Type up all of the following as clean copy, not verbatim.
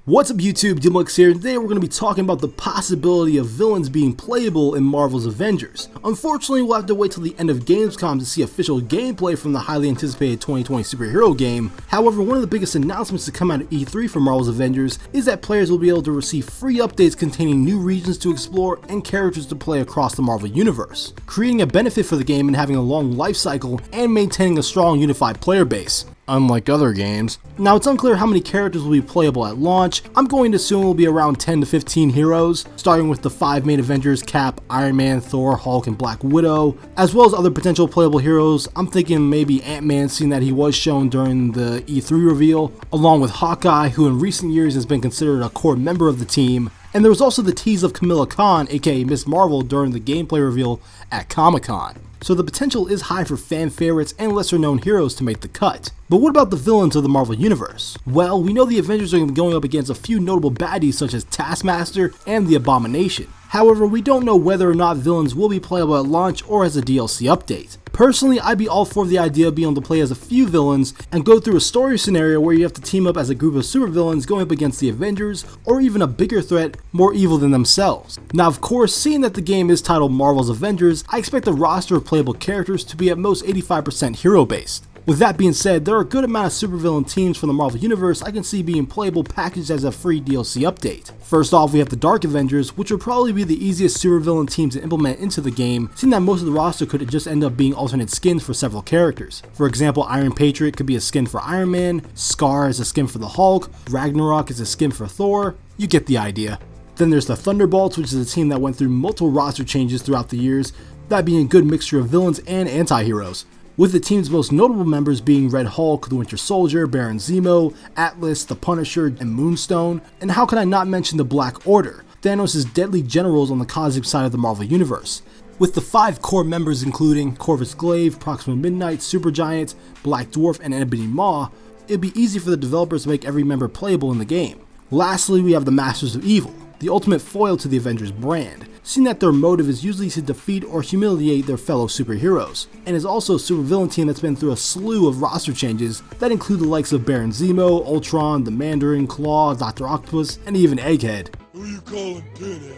What's up YouTube, DMLX here, and today we're going to be talking about the possibility of villains being playable in Marvel's Avengers. Unfortunately, we'll have to wait till the end of Gamescom to see official gameplay from the highly anticipated 2020 superhero game. However, one of the biggest announcements to come out of E3 for Marvel's Avengers is that players will be able to receive free updates containing new regions to explore and characters to play across the Marvel Universe, creating a benefit for the game and having a long life cycle and maintaining a strong unified player base, unlike other games. Now, it's unclear how many characters will be playable at launch. I'm going to assume it will be around 10 to 15 heroes, starting with the 5 main Avengers: Cap, Iron Man, Thor, Hulk, and Black Widow, as well as other potential playable heroes. I'm thinking maybe Ant-Man, seeing that he was shown during the E3 reveal, along with Hawkeye, who in recent years has been considered a core member of the team. And there was also the tease of Kamala Khan, aka Miss Marvel, during the gameplay reveal at Comic-Con. So the potential is high for fan favorites and lesser known heroes to make the cut. But what about the villains of the Marvel Universe? Well, we know the Avengers are going to be going up against a few notable baddies such as Taskmaster and the Abomination. However, we don't know whether or not villains will be playable at launch or as a DLC update. Personally, I'd be all for the idea of being able to play as a few villains and go through a story scenario where you have to team up as a group of supervillains going up against the Avengers, or even a bigger threat, more evil than themselves. Now, of course, seeing that the game is titled Marvel's Avengers, I expect the roster of playable characters to be at most 85% hero-based. With that being said, there are a good amount of supervillain teams from the Marvel Universe I can see being playable packaged as a free DLC update. First off, we have the Dark Avengers, which would probably be the easiest supervillain team to implement into the game, seeing that most of the roster could just end up being alternate skins for several characters. For example, Iron Patriot could be a skin for Iron Man, Scar is a skin for the Hulk, Ragnarok is a skin for Thor. You get the idea. Then there's the Thunderbolts, which is a team that went through multiple roster changes throughout the years, that being a good mixture of villains and anti-heroes, with the team's most notable members being Red Hulk, the Winter Soldier, Baron Zemo, Atlas, the Punisher, and Moonstone. And how can I not mention the Black Order, Thanos' deadly generals on the cosmic side of the Marvel Universe, with the 5 core members including Corvus Glaive, Proxima Midnight, Supergiant, Black Dwarf, and Ebony Maw. It'd be easy for the developers to make every member playable in the game. Lastly, we have the Masters of Evil, the ultimate foil to the Avengers brand, seeing that their motive is usually to defeat or humiliate their fellow superheroes, and is also a supervillain team that's been through a slew of roster changes that include the likes of Baron Zemo, Ultron, the Mandarin, Claw, Dr. Octopus, and even Egghead. Who you calling Pinhead?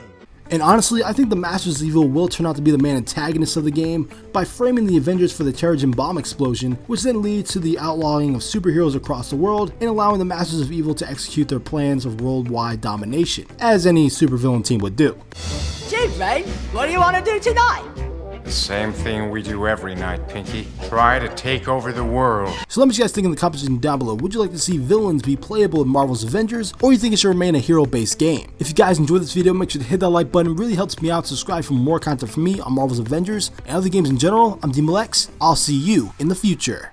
And honestly, I think the Masters of Evil will turn out to be the main antagonist of the game by framing the Avengers for the Terrigen bomb explosion, which then leads to the outlawing of superheroes across the world and allowing the Masters of Evil to execute their plans of worldwide domination, as any supervillain team would do. Gee, mate, what do you want to do tonight? The same thing we do every night, Pinky. Try to take over the world. So let me know what you guys think in the comment section down below. Would you like to see villains be playable in Marvel's Avengers, or you think it should remain a hero-based game? If you guys enjoyed this video, make sure to hit that like button. It really helps me out. Subscribe for more content from me on Marvel's Avengers and other games in general. I'm DMLX. I'll see you in the future.